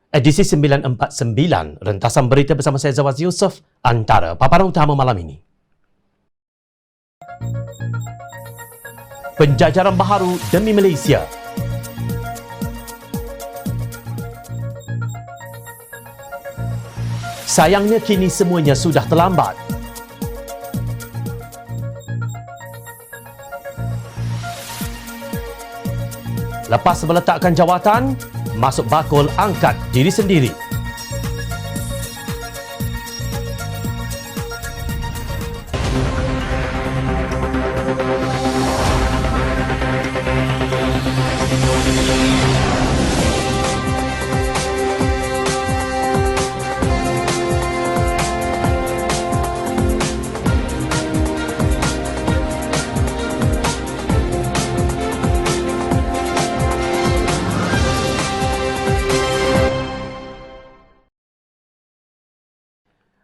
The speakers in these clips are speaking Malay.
Edisi 949, rentasan berita bersama saya Zawaz Yusof, antara paparan utama malam ini. Penjajaran baharu demi Malaysia. Sayangnya kini semuanya sudah terlambat. Lepas meletakkan jawatan, masuk bakul angkat diri sendiri.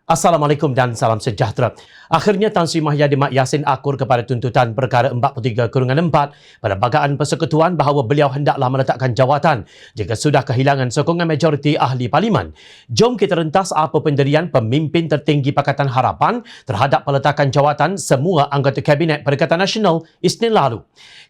Assalamualaikum dan salam sejahtera. Akhirnya Tan Sri Mahyadin Mat Yassin akur kepada tuntutan perkara 43/4 pada bagaan persekutuan bahawa beliau hendaklah meletakkan jawatan jika sudah kehilangan sokongan majoriti ahli parlimen. Jom kita rentas apa pendirian pemimpin tertinggi Pakatan Harapan terhadap peletakan jawatan semua anggota Kabinet Perikatan Nasional Isnin lalu.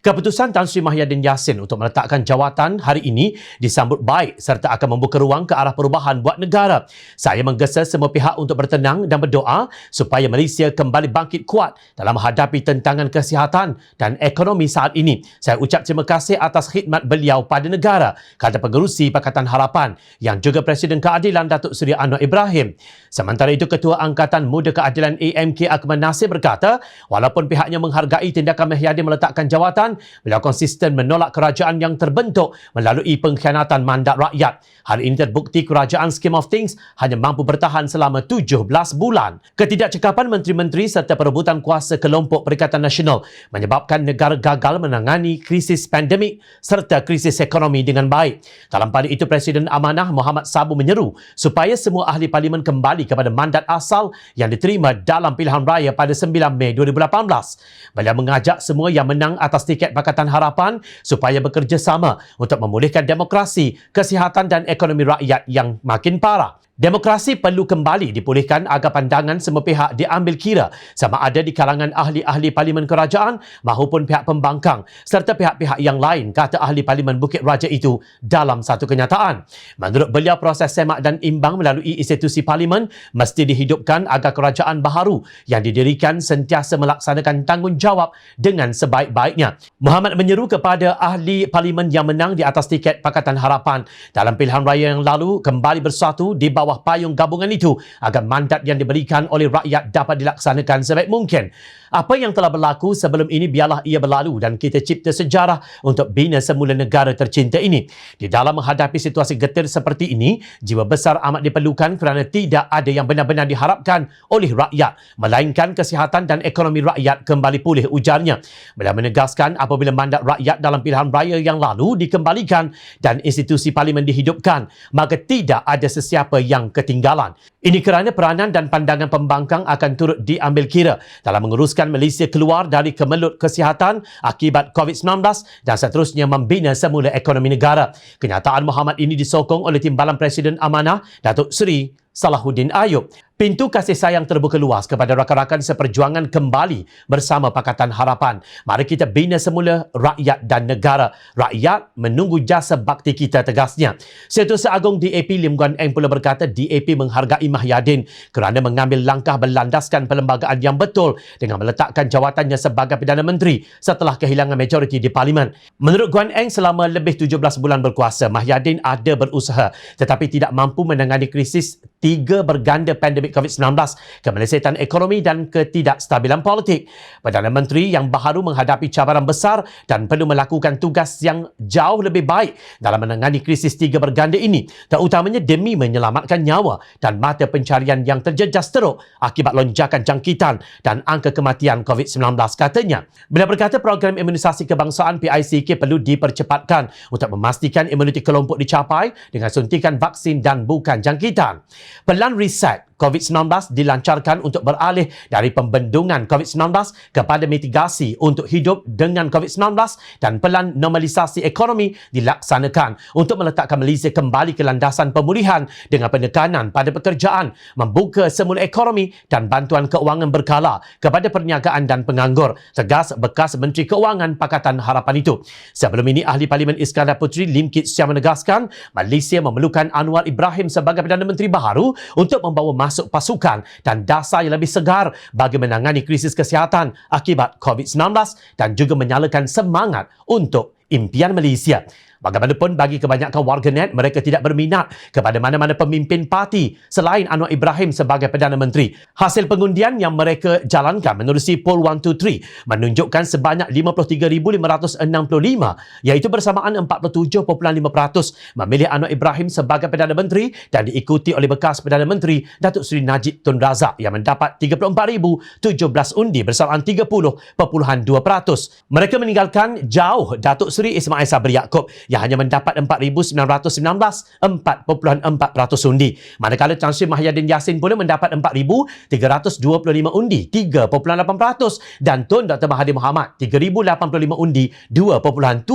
Keputusan Tan Sri Mahyadin Yassin untuk meletakkan jawatan hari ini disambut baik serta akan membuka ruang ke arah perubahan buat negara. Saya menggesa semua pihak untuk bertenang dan berdoa supaya Malaysia kembali bangkit kuat dalam menghadapi tentangan kesihatan dan ekonomi saat ini. Saya ucap terima kasih atas khidmat beliau pada negara, kata Pengerusi Pakatan Harapan yang juga Presiden Keadilan Datuk Seri Anwar Ibrahim. Sementara itu, Ketua Angkatan Muda Keadilan AMK Akmal Nasir berkata, walaupun pihaknya menghargai tindakan Mahyadin meletakkan jawatan, beliau konsisten menolak kerajaan yang terbentuk melalui pengkhianatan mandat rakyat. Hal ini terbukti kerajaan Scheme of Things hanya mampu bertahan selama 17 bulan. Ketidakcekapan menteri-menteri serta perebutan kuasa kelompok Perikatan Nasional menyebabkan negara gagal menangani krisis pandemik serta krisis ekonomi dengan baik. Dalam pada itu, Presiden Amanah Muhammad Sabu menyeru supaya semua ahli parlimen kembali kepada mandat asal yang diterima dalam pilihan raya pada 9 Mei 2018. Beliau mengajak semua yang menang atas tiket Pakatan Harapan supaya bekerjasama untuk memulihkan demokrasi, kesihatan dan ekonomi rakyat yang makin parah. Demokrasi perlu kembali dipulihkan agar pandangan semua pihak diambil kira sama ada di kalangan ahli-ahli parlimen kerajaan maupun pihak pembangkang serta pihak-pihak yang lain, kata ahli parlimen Bukit Raja itu dalam satu kenyataan. Menurut beliau, proses semak dan imbang melalui institusi parlimen mesti dihidupkan agar kerajaan baharu yang didirikan sentiasa melaksanakan tanggungjawab dengan sebaik-baiknya. Muhammad menyeru kepada ahli parlimen yang menang di atas tiket Pakatan Harapan dalam pilihan raya yang lalu kembali bersatu di bawah payung gabungan itu agar mandat yang diberikan oleh rakyat dapat dilaksanakan sebaik mungkin. Apa yang telah berlaku sebelum ini biarlah ia berlalu dan kita cipta sejarah untuk bina semula negara tercinta ini. Di dalam menghadapi situasi getir seperti ini, jiwa besar amat diperlukan kerana tidak ada yang benar-benar diharapkan oleh rakyat, melainkan kesihatan dan ekonomi rakyat kembali pulih, ujarnya. Beliau menegaskan apabila mandat rakyat dalam pilihan raya yang lalu dikembalikan dan institusi parlimen dihidupkan, maka tidak ada sesiapa yang ketinggalan. Ini kerana peranan dan pandangan pembangkang akan turut diambil kira dalam menguruskan Malaysia keluar dari kemelut kesihatan akibat COVID-19 dan seterusnya membina semula ekonomi negara. Kenyataan Muhammad ini disokong oleh Timbalan Presiden Amanah Datuk Seri Salahuddin Ayub. Pintu kasih sayang terbuka luas kepada rakan-rakan seperjuangan kembali bersama Pakatan Harapan. Mari kita bina semula rakyat dan negara. Rakyat menunggu jasa bakti kita, tegasnya. Setiausaha Agong DAP Lim Guan Eng pula berkata DAP menghargai Mahyadin kerana mengambil langkah berlandaskan perlembagaan yang betul dengan meletakkan jawatannya sebagai Perdana Menteri setelah kehilangan majoriti di Parlimen. Menurut Guan Eng, selama lebih 17 bulan berkuasa, Mahyadin ada berusaha tetapi tidak mampu menangani krisis 3 berganda pandemik COVID-19, kemelesatan ekonomi dan ketidakstabilan politik. Perdana Menteri yang baharu menghadapi cabaran besar dan perlu melakukan tugas yang jauh lebih baik dalam menangani krisis 3 berganda ini, terutamanya demi menyelamatkan nyawa dan mata pencarian yang terjejas teruk akibat lonjakan jangkitan dan angka kematian COVID-19, katanya. Beliau berkata program imunisasi kebangsaan PICK perlu dipercepatkan untuk memastikan imuniti kelompok dicapai dengan suntikan vaksin dan bukan jangkitan. Pelan riset COVID-19 dilancarkan untuk beralih dari pembendungan COVID-19 kepada mitigasi untuk hidup dengan COVID-19 dan pelan normalisasi ekonomi dilaksanakan untuk meletakkan Malaysia kembali ke landasan pemulihan dengan penekanan pada pekerjaan, membuka semula ekonomi dan bantuan keuangan berkala kepada perniagaan dan penganggur, tegas bekas Menteri Keuangan Pakatan Harapan itu. Sebelum ini, Ahli Parlimen Iskandar Puteri Lim Kit Siang menegaskan Malaysia memerlukan Anwar Ibrahim sebagai Perdana Menteri baharu untuk membawa masuk pasukan dan dasar yang lebih segar bagi menangani krisis kesihatan akibat COVID-19 dan juga menyalakan semangat untuk impian Malaysia. Bagaimanapun, bagi kebanyakan warganet, mereka tidak berminat kepada mana-mana pemimpin parti selain Anwar Ibrahim sebagai Perdana Menteri. Hasil pengundian yang mereka jalankan menerusi Poll 123 menunjukkan sebanyak 53,565 iaitu bersamaan 47.5% memilih Anwar Ibrahim sebagai Perdana Menteri dan diikuti oleh bekas Perdana Menteri Datuk Seri Najib Tun Razak yang mendapat 34,017 undi bersamaan 30.2%. Mereka meninggalkan jauh Datuk Seri Ismail Sabri Yaakob yang hanya mendapat 4,919 4.4% undi. Manakala Tan Sri Mahyadin Yassin pula mendapat 4,325 undi 3.8% dan Tun Dr. Mahathir Mohamad 3,085 undi 2.7%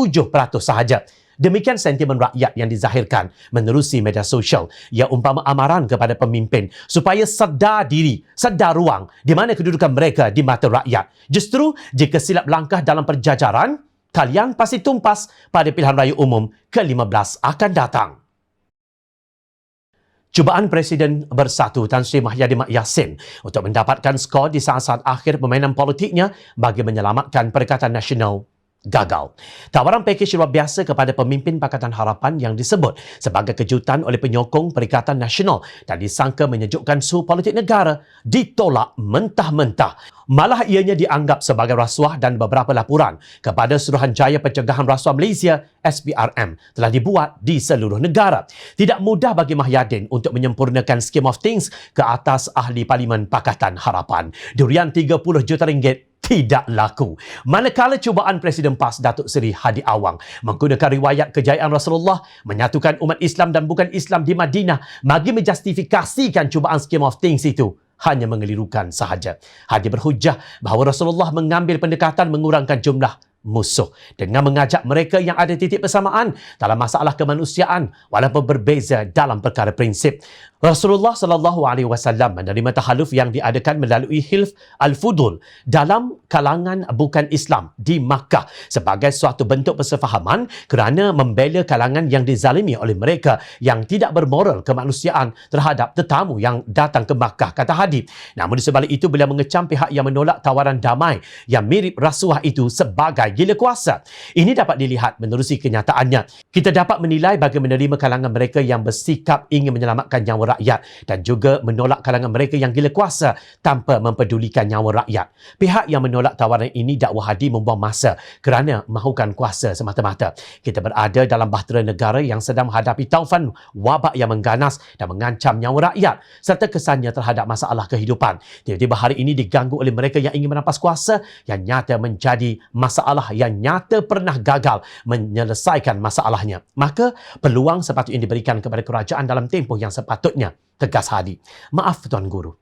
sahaja. Demikian sentimen rakyat yang dizahirkan menerusi media sosial. Ia umpama amaran kepada pemimpin supaya sedar diri, sedar ruang di mana kedudukan mereka di mata rakyat. Justru jika silap langkah dalam perjajaran, kalian pasti tumpas pada pilihan raya umum ke-15 akan datang. Cubaan Presiden Bersatu Tan Sri Mahyadi Mak Yassin untuk mendapatkan skor di saat-saat akhir permainan politiknya bagi menyelamatkan Perikatan Nasional gagal. Tawaran pakej luar biasa kepada pemimpin Pakatan Harapan yang disebut sebagai kejutan oleh penyokong Perikatan Nasional dan disangka menyejukkan suhu politik negara ditolak mentah-mentah. Malah ianya dianggap sebagai rasuah dan beberapa laporan kepada Suruhanjaya Pencegahan Rasuah Malaysia SPRM telah dibuat di seluruh negara. Tidak mudah bagi Mahyadin untuk menyempurnakan scheme of things ke atas Ahli Parlimen Pakatan Harapan. Durian 30 juta ringgit tidak laku. Manakala cubaan Presiden PAS Datuk Seri Hadi Awang menggunakan riwayat kejayaan Rasulullah menyatukan umat Islam dan bukan Islam di Madinah bagi menjustifikasikan cubaan scheme of things itu, hanya mengelirukan sahaja. Hadi berhujah bahawa Rasulullah mengambil pendekatan mengurangkan jumlah musuh dengan mengajak mereka yang ada titik persamaan dalam masalah kemanusiaan walaupun berbeza dalam perkara prinsip. Rasulullah SAW menerima tahaluf yang diadakan melalui Hilf Al-Fudul dalam kalangan bukan Islam di Makkah sebagai suatu bentuk persefahaman kerana membela kalangan yang dizalimi oleh mereka yang tidak bermoral kemanusiaan terhadap tetamu yang datang ke Makkah, kata Hadi. Namun di sebalik itu, beliau mengecam pihak yang menolak tawaran damai yang mirip rasuah itu sebagai gila kuasa. Ini dapat dilihat menerusi kenyataannya. Kita dapat menilai bagi menerima kalangan mereka yang bersikap ingin menyelamatkan nyawa rakyat dan juga menolak kalangan mereka yang gila kuasa tanpa mempedulikan nyawa rakyat. Pihak yang menolak tawaran ini dakwa Hadi membuang masa kerana mahukan kuasa semata-mata. Kita berada dalam bahtera negara yang sedang menghadapi taufan wabak yang mengganas dan mengancam nyawa rakyat serta kesannya terhadap masalah kehidupan. Tiba-tiba hari ini diganggu oleh mereka yang ingin merampas kuasa yang nyata menjadi masalah yang nyata pernah gagal menyelesaikan masalahnya. Maka peluang sepatutnya diberikan kepada kerajaan dalam tempoh yang sepatutnya, tegas Hadi. Maaf Tuan Guru,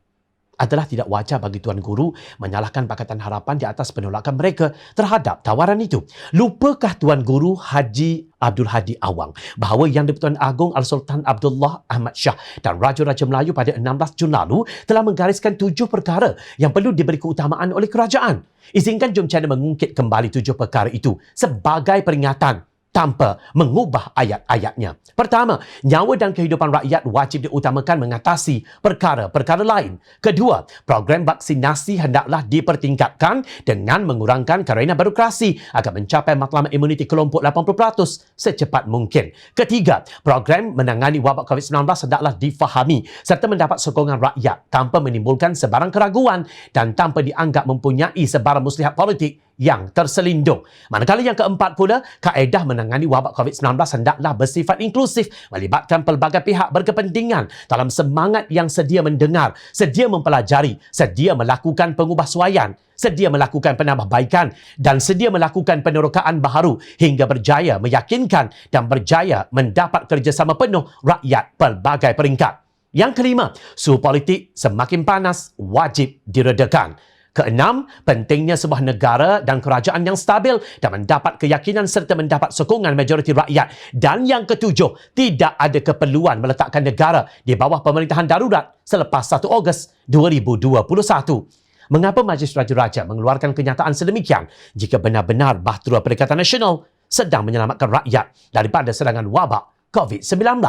adalah tidak wajar bagi Tuan Guru menyalahkan Pakatan Harapan di atas penolakan mereka terhadap tawaran itu. Lupakah Tuan Guru Haji Abdul Hadi Awang bahawa Yang di-Pertuan Agong Al-Sultan Abdullah Ahmad Shah dan Raja-Raja Melayu pada 16 Jun lalu telah menggariskan 7 perkara yang perlu diberi keutamaan oleh kerajaan? Izinkan jom channel mengungkit kembali 7 perkara itu sebagai peringatan tanpa mengubah ayat-ayatnya. Pertama, nyawa dan kehidupan rakyat wajib diutamakan mengatasi perkara-perkara lain. Kedua, program vaksinasi hendaklah dipertingkatkan dengan mengurangkan kerana birokrasi agar mencapai matlamat imuniti kelompok 80% secepat mungkin. Ketiga, program menangani wabak COVID-19 hendaklah difahami serta mendapat sokongan rakyat tanpa menimbulkan sebarang keraguan dan tanpa dianggap mempunyai sebarang muslihat politik yang terselindung. Manakala yang keempat pula, kaedah menangani wabak COVID-19 hendaklah bersifat inklusif, melibatkan pelbagai pihak berkepentingan dalam semangat yang sedia mendengar, sedia mempelajari, sedia melakukan pengubahsuaian, sedia melakukan penambahbaikan dan sedia melakukan penerokaan baharu hingga berjaya meyakinkan dan berjaya mendapat kerjasama penuh rakyat pelbagai peringkat. Yang kelima, suhu politik semakin panas wajib diredakan. Keenam, pentingnya sebuah negara dan kerajaan yang stabil dan mendapat keyakinan serta mendapat sokongan majoriti rakyat. Dan yang ketujuh, tidak ada keperluan meletakkan negara di bawah pemerintahan darurat selepas 1 Ogos 2021. Mengapa Majlis Raja-Raja mengeluarkan kenyataan sedemikian jika benar-benar Bahtera Perikatan Nasional sedang menyelamatkan rakyat daripada serangan wabak COVID-19.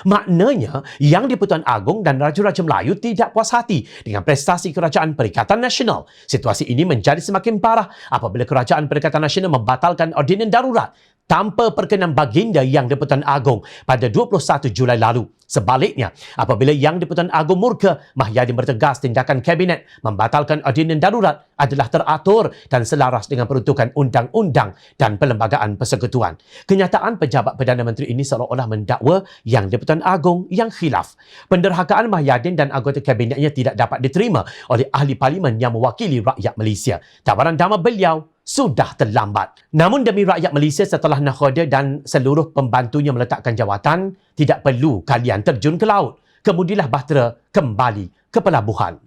Maknanya, Yang di-Pertuan Agong dan Raja-Raja Melayu tidak puas hati dengan prestasi Kerajaan Perikatan Nasional. Situasi ini menjadi semakin parah apabila Kerajaan Perikatan Nasional membatalkan ordinan darurat tanpa perkenan baginda Yang di-Pertuan Agong pada 21 Julai lalu. Sebaliknya, apabila Yang di-Pertuan Agong murka, Mahyadin bertegas tindakan Kabinet membatalkan ordinan darurat adalah teratur dan selaras dengan peruntukan undang-undang dan perlembagaan persekutuan. Kenyataan pejabat Perdana Menteri ini seolah-olah mendakwa Yang di-Pertuan Agong yang khilaf. Penderhakaan Mahyadin dan anggota Kabinetnya tidak dapat diterima oleh ahli parlimen yang mewakili rakyat Malaysia. Tawaran damai beliau sudah terlambat. Namun demi rakyat Malaysia setelah nakhoda dan seluruh pembantunya meletakkan jawatan, tidak perlu kalian terjun ke laut. Kemudilah Bahtera kembali ke pelabuhan.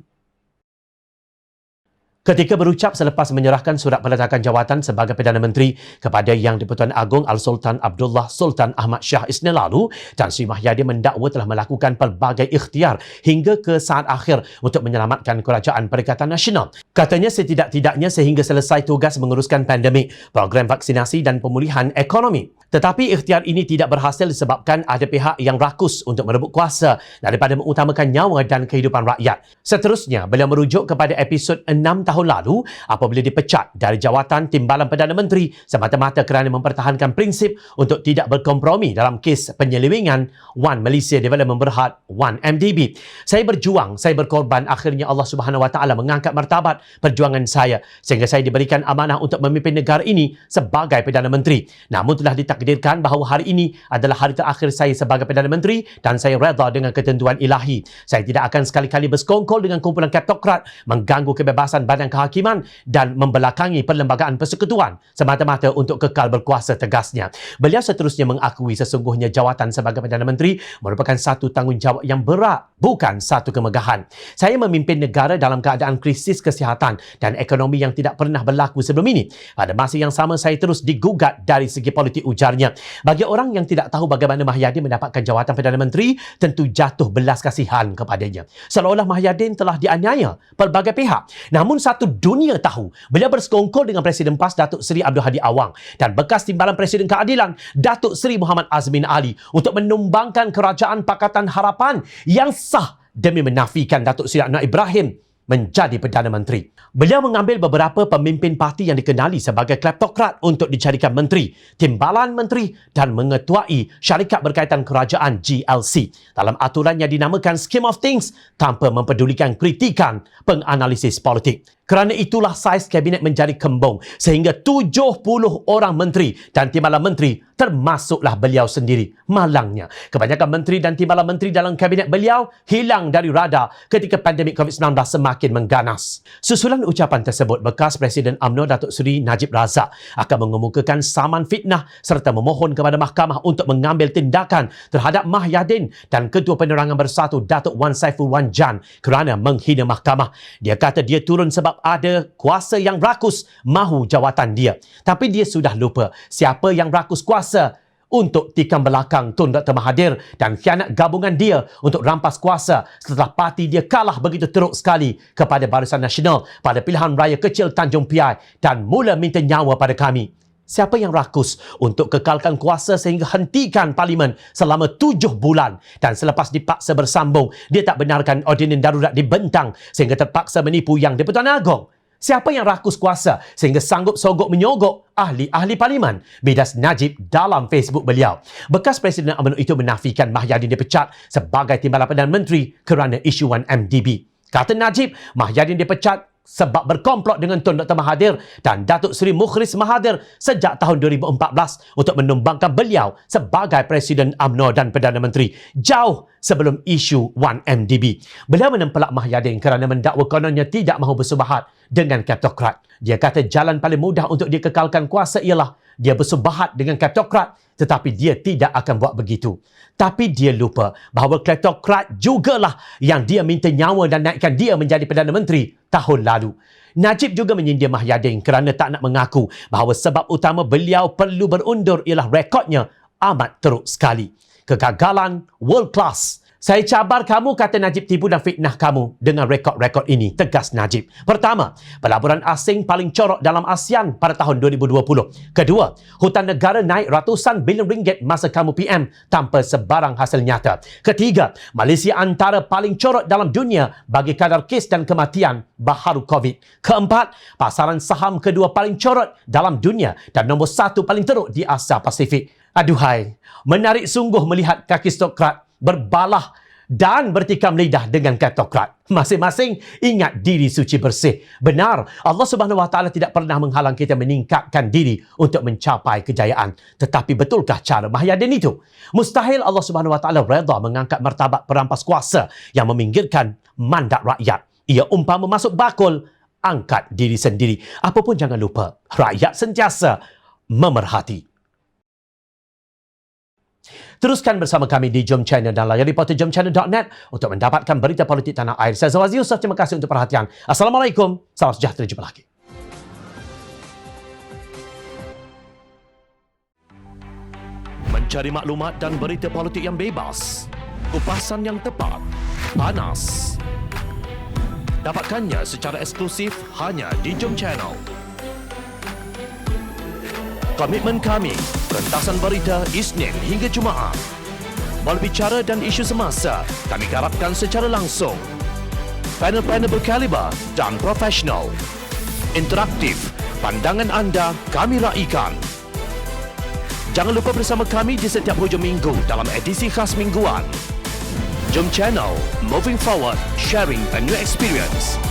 Ketika berucap selepas menyerahkan surat peletakan jawatan sebagai Perdana Menteri kepada Yang di-Pertuan Agong Al-Sultan Abdullah Sultan Ahmad Shah Isnin lalu, Tan Sri Mahyadin mendakwa telah melakukan pelbagai ikhtiar hingga ke saat akhir untuk menyelamatkan Kerajaan Perikatan Nasional. Katanya setidak-tidaknya sehingga selesai tugas menguruskan pandemik, program vaksinasi dan pemulihan ekonomi. Tetapi ikhtiar ini tidak berhasil disebabkan ada pihak yang rakus untuk merebut kuasa daripada mengutamakan nyawa dan kehidupan rakyat. Seterusnya, beliau merujuk kepada episod 6 tahun lalu apabila dipecat dari jawatan Timbalan Perdana Menteri semata-mata kerana mempertahankan prinsip untuk tidak berkompromi dalam kes penyelewengan One Malaysia Development Berhad 1MDB. Saya berjuang, saya berkorban, akhirnya Allah Subhanahu Wa Taala mengangkat martabat perjuangan saya sehingga saya diberikan amanah untuk memimpin negara ini sebagai Perdana Menteri. Namun telah ditakdirkan bahawa hari ini adalah hari terakhir saya sebagai Perdana Menteri dan saya redha dengan ketentuan ilahi. Saya tidak akan sekali-kali bersekongkol dengan kumpulan kleptokrat, mengganggu kebebasan badan kehakiman dan membelakangi perlembagaan persekutuan semata-mata untuk kekal berkuasa, tegasnya. Beliau seterusnya mengakui sesungguhnya jawatan sebagai Perdana Menteri merupakan satu tanggungjawab yang berat, bukan satu kemegahan. Saya memimpin negara dalam keadaan krisis kesihatan dan ekonomi yang tidak pernah berlaku sebelum ini. Pada masa yang sama, saya terus digugat dari segi politik, ujarnya. Bagi orang yang tidak tahu bagaimana Mahyadin mendapatkan jawatan Perdana Menteri, tentu jatuh belas kasihan kepadanya. Seolah-olah Mahyadin telah dianiaya pelbagai pihak. Namun satu dunia tahu, beliau bersekongkol dengan Presiden PAS Datuk Seri Abdul Hadi Awang dan bekas Timbalan Presiden Keadilan Datuk Seri Muhammad Azmin Ali untuk menumbangkan Kerajaan Pakatan Harapan yang sah demi menafikan Datuk Seri Anwar Ibrahim menjadi Perdana Menteri. Beliau mengambil beberapa pemimpin parti yang dikenali sebagai kleptokrat untuk dijadikan menteri, timbalan menteri dan mengetuai syarikat berkaitan kerajaan GLC dalam aturan yang dinamakan Scheme of Things tanpa mempedulikan kritikan penganalisis politik. Kerana itulah saiz kabinet menjadi kembung sehingga 70 orang menteri dan timbalan menteri termasuklah beliau sendiri. Malangnya, kebanyakan menteri dan timbalan menteri dalam kabinet beliau hilang dari radar ketika pandemik COVID-19 semakin mengganas. Susulan ucapan tersebut, bekas Presiden UMNO Datuk Seri Najib Razak akan mengemukakan saman fitnah serta memohon kepada mahkamah untuk mengambil tindakan terhadap Mahyadin dan Ketua Penerangan Bersatu Datuk Wan Saiful Wan Jan kerana menghina mahkamah. Dia kata dia turun sebab ada kuasa yang rakus mahu jawatan dia. Tapi dia sudah lupa siapa yang rakus kuasa untuk tikam belakang Tun Dr. Mahathir dan khianat gabungan dia untuk rampas kuasa setelah parti dia kalah begitu teruk sekali kepada Barisan Nasional pada pilihan raya kecil Tanjung Piai dan mula minta nyawa pada kami. Siapa yang rakus untuk kekalkan kuasa sehingga hentikan parlimen selama 7 bulan dan selepas dipaksa bersambung, dia tak benarkan ordinan darurat dibentang sehingga terpaksa menipu Yang di-Pertuan Agong? Siapa yang rakus kuasa sehingga sanggup sogok menyogok ahli-ahli parlimen? Bidas Najib dalam Facebook beliau. Bekas Presiden UMNO itu menafikan Mahyadin dipecat sebagai Timbalan Perdana Menteri kerana isu 1MDB. Kata Najib, Mahyadin dipecat sebab berkomplot dengan Tun Dr. Mahathir dan Datuk Seri Mukhris Mahathir sejak tahun 2014 untuk menumbangkan beliau sebagai Presiden UMNO dan Perdana Menteri jauh sebelum isu 1MDB. Beliau menempelak Mahyadin kerana mendakwa kononnya tidak mahu bersubahat dengan kleptokrat. Dia kata jalan paling mudah untuk dikekalkan kuasa ialah dia bersubahat dengan kleptokrat, tetapi dia tidak akan buat begitu. Tapi dia lupa bahawa kleptokrat jugalah yang dia minta nyawa dan naikkan dia menjadi Perdana Menteri tahun lalu. Najib juga menyindir Mahyadin kerana tak nak mengaku bahawa sebab utama beliau perlu berundur ialah rekodnya amat teruk sekali. Kegagalan world class. Saya cabar kamu, kata Najib, tipu dan fitnah kamu dengan rekod-rekod ini, tegas Najib. Pertama, pelaburan asing paling corok dalam ASEAN pada tahun 2020. Kedua, hutan negara naik ratusan bilion ringgit masa kamu PM tanpa sebarang hasil nyata. Ketiga, Malaysia antara paling corok dalam dunia bagi kadar kes dan kematian baharu COVID. Keempat, pasaran saham kedua paling corok dalam dunia dan nombor 1 paling teruk di Asia Pasifik. Aduhai, menarik sungguh melihat kakistokrat berbalah dan bertikam lidah dengan kleptokrat. Masing-masing ingat diri suci bersih. Benar, Allah Subhanahu Wa Taala tidak pernah menghalang kita meningkatkan diri untuk mencapai kejayaan. Tetapi betulkah cara Mahyadin itu? Mustahil Allah Subhanahu Wa Taala redha mengangkat martabat perampas kuasa yang meminggirkan mandat rakyat. Ia umpama masuk bakul, angkat diri sendiri. Apapun jangan lupa, rakyat sentiasa memerhati. Teruskan bersama kami di Jom Channel dan layari portal jomchannel.net untuk mendapatkan berita politik tanah air. Saya Zawaz Yusuf, terima kasih untuk perhatian. Assalamualaikum, salam sejahtera, jumpa lagi. Mencari maklumat dan berita politik yang bebas, kupasan yang tepat, panas. Dapatkannya secara eksklusif hanya di Jom Channel. Komitmen kami, pentasan berita Isnin hingga Jumaat. Berbicara dan isu semasa, kami garapkan secara langsung. Panel-panel berkaliber dan profesional. Interaktif, pandangan anda kami raikan. Jangan lupa bersama kami di setiap hujung minggu dalam edisi khas mingguan. Jom Channel, moving forward, sharing a new experience.